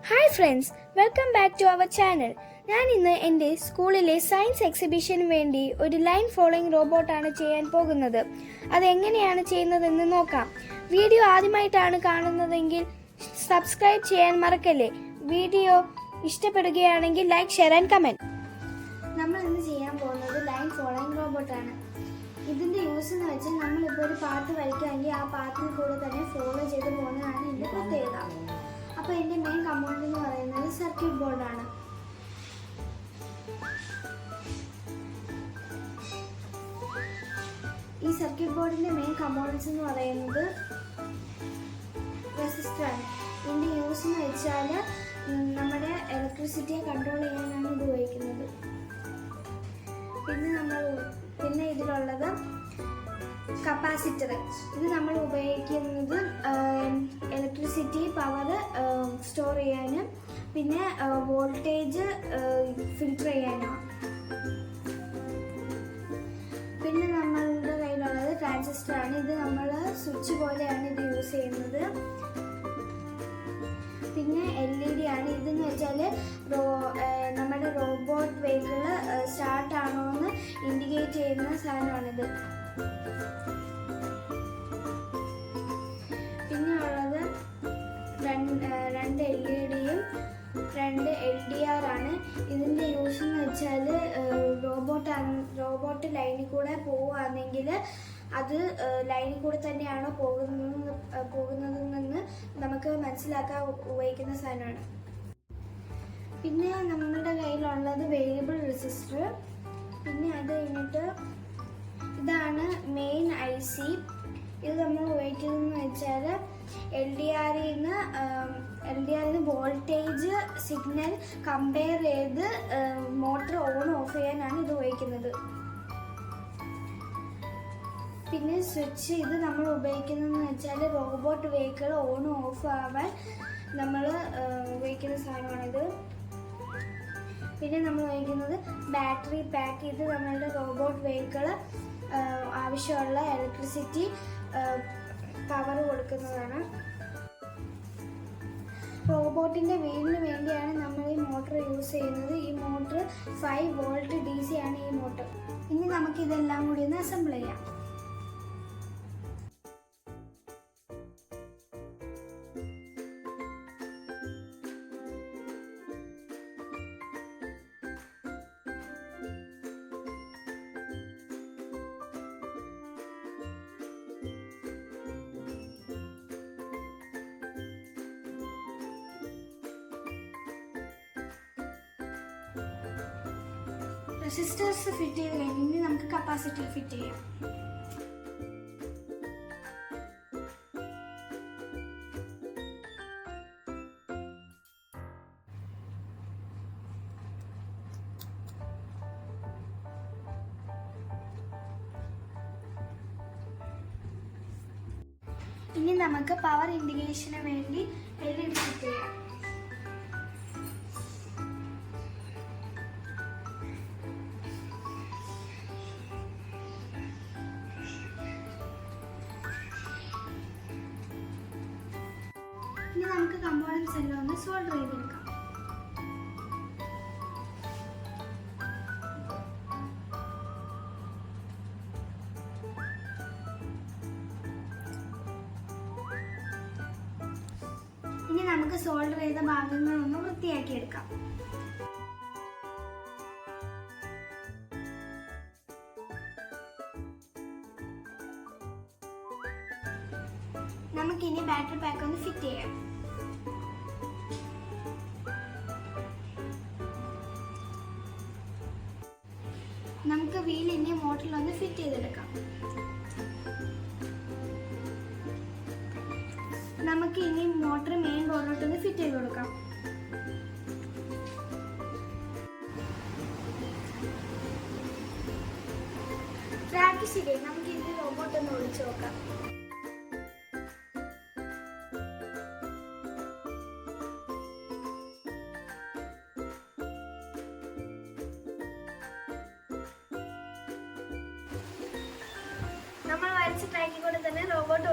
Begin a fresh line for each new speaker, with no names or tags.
Hi friends, welcome back to our channel. ഞാൻ ഇന്ന് എൻ്റെ സ്കൂളിലെ സയൻസ് എക്സിബിഷന് വേണ്ടി ഒരു ലൈൻ ഫോളോയിങ് റോബോട്ടാണ് ചെയ്യാൻ പോകുന്നത്. അതെങ്ങനെയാണ് ചെയ്യുന്നതെന്ന് നോക്കാം. വീഡിയോ ആദ്യമായിട്ടാണ് കാണുന്നതെങ്കിൽ സബ്സ്ക്രൈബ് ചെയ്യാൻ മറക്കല്ലേ. വീഡിയോ ഇഷ്ടപ്പെടുകയാണെങ്കിൽ ലൈക്ക്, ഷെയർ ആൻഡ് കമൻറ്റ്. നമ്മൾ ഇന്ന് ചെയ്യാൻ പോകുന്നത് ലൈൻ ഫോളോയിങ് റോബോട്ടാണ്. ഇതിൻ്റെ യൂസ് എന്ന് വെച്ചാൽ നമ്മളിപ്പോൾ ഒരു പാത്ത് വരയ്ക്കുകയാണെങ്കിൽ ആ പാത്തിൽ കൂടെ തന്നെ ഫോളോ ചെയ്ത് പോകുന്നതാണ് ഇതിൻ്റെ പ്രത്യേകത. അപ്പോൾ ഇതിൻ്റെ മെയിൻ കമ്പോണൻ്റ് എന്ന് പറയുന്നത് സർക്യൂട്ട് ബോർഡാണ്. ഈ സർക്യൂട്ട് ബോർഡിൻ്റെ മെയിൻ കമ്പോണൻസ് എന്ന് പറയുന്നത് റെസിസ്റ്ററാണ്. ഇതിൻ്റെ യൂസ് എന്ന് വെച്ചാൽ നമ്മുടെ ഇലക്ട്രിസിറ്റിയെ കൺട്രോൾ ചെയ്യാനാണ് ഇത് ഉപയോഗിക്കുന്നത്. പിന്നെ ഇതിലുള്ളത് കപ്പാസിറ്റർ. ഇത് നമ്മൾ ഉപയോഗിക്കുന്നത് ഇലക്ട്രിസിറ്റി പവർ സ്റ്റോർ ചെയ്യാനും പിന്നെ വോൾട്ടേജ് ഫിൽട്ടർ ചെയ്യാനുമാണ്. പിന്നെ നമ്മളുടെ കയ്യിലുള്ളത് ട്രാൻസിസ്റ്ററാണ്. ഇത് നമ്മൾ സ്വിച്ച് പോലെയാണ് ഇത് യൂസ് ചെയ്യുന്നത്. പിന്നെ LED ആണ്. ഇതെന്ന് വെച്ചാൽ നമ്മുടെ റോബോട്ട് വെഹിക്കിൾ സ്റ്റാർട്ട് ആണോ എന്ന് ഇൻഡിക്കേറ്റ് ചെയ്യുന്ന സാധനമാണിത്. പിന്നെ ഉള്ളത് രണ്ട് LED-യും 2 LDR ആണ്. ഇതിൻ്റെ യൂസ് എന്ന് വെച്ചാൽ റോബോട്ട് ലൈനിൽ കൂടെ പോവുകയാണെങ്കിൽ അത് ലൈനിൽ കൂടെ തന്നെയാണോ പോകുന്നതെന്ന് നമുക്ക് മനസ്സിലാക്കാൻ ഉപയോഗിക്കുന്ന സാധനമാണ്. പിന്നെ നമ്മളുടെ കയ്യിലുള്ളത് വേരിയബിൾ റെസിസ്റ്റർ. പിന്നെ അത് കഴിഞ്ഞിട്ട് ഇതാണ് മെയിൻ IC. ഇത് നമ്മൾ ഉപയോഗിക്കുന്നതെന്ന് വെച്ചാൽ LDR-ന് വോൾട്ടേജ് സിഗ്നൽ കമ്പയർ ചെയ്ത് മോട്ടർ ഓൺ ഓഫ് ചെയ്യാനാണ് ഇത് ഉപയോഗിക്കുന്നത്. പിന്നെ സ്വിച്ച്, ഇത് നമ്മൾ ഉപയോഗിക്കുന്നതെന്ന് വെച്ചാൽ റോബോട്ട് വെഹിക്കിൾ ഓൺ ഓഫ് ആവാൻ നമ്മൾ ഉപയോഗിക്കുന്ന സാധനമാണിത്. പിന്നെ നമ്മൾ ഉപയോഗിക്കുന്നത് ബാറ്ററി പാക്ക്. ഇത് നമ്മളുടെ റോബോട്ട് വെഹിക്കിൾ ആവശ്യമുള്ള ഇലക്ട്രിസിറ്റി പവർ കൊടുക്കുന്നതാണ്. റോബോട്ടിൻ്റെ വീലിന് വേണ്ടിയാണ് നമ്മൾ ഈ മോട്ടർ യൂസ് ചെയ്യുന്നത്. ഈ മോട്ടർ 5 വോൾട്ട് DC ആണ് ഈ മോട്ടർ. ഇനി നമുക്കിതെല്ലാം കൂടി ഒന്ന് അസംബിൾ ചെയ്യാം. റെസിസ്റ്റേഴ്സ് ഫിറ്റ് ചെയ്ത് കഴിഞ്ഞ് ഇനി നമുക്ക് കപ്പാസിറ്റർ ഫിറ്റ് ചെയ്യാം. ഇനി നമുക്ക് പവർ ഇൻഡിക്കേഷന് വേണ്ടി LED ഫിറ്റ് ചെയ്യാം. ഇനി നമുക്ക് കമ്പോണൻസ് എല്ലാം ഒന്ന് സോൾഡർ ചെയ്തെടുക്കാം. ഇനി നമുക്ക് സോൾഡർ ചെയ്ത ഭാഗങ്ങളൊന്ന് വൃത്തിയാക്കി എടുക്കാം. നമുക്കിനി ബാറ്ററി പാക്ക് ഒന്ന് ഫിറ്റ് ചെയ്യാം. നമുക്ക് വീൽ ഇനി മോട്ടറിലൊന്ന് ഫിറ്റ് ചെയ്തെടുക്കാം. നമുക്ക് ഇനി മോട്ടർ മെയിൻ ബോർഡിലോട്ടൊന്ന് ഫിറ്റ് ചെയ്ത് കൊടുക്കാം. ട്രാക്ക് ശരിയായി. നമുക്ക് ഇനി റോബോട്ട് ഒന്ന് ഓടിച്ചു നോക്കാം. നമ്മൾ വരച്ച ട്രാക്കിൽ കൂടെ തന്നെ റോബോട്ട്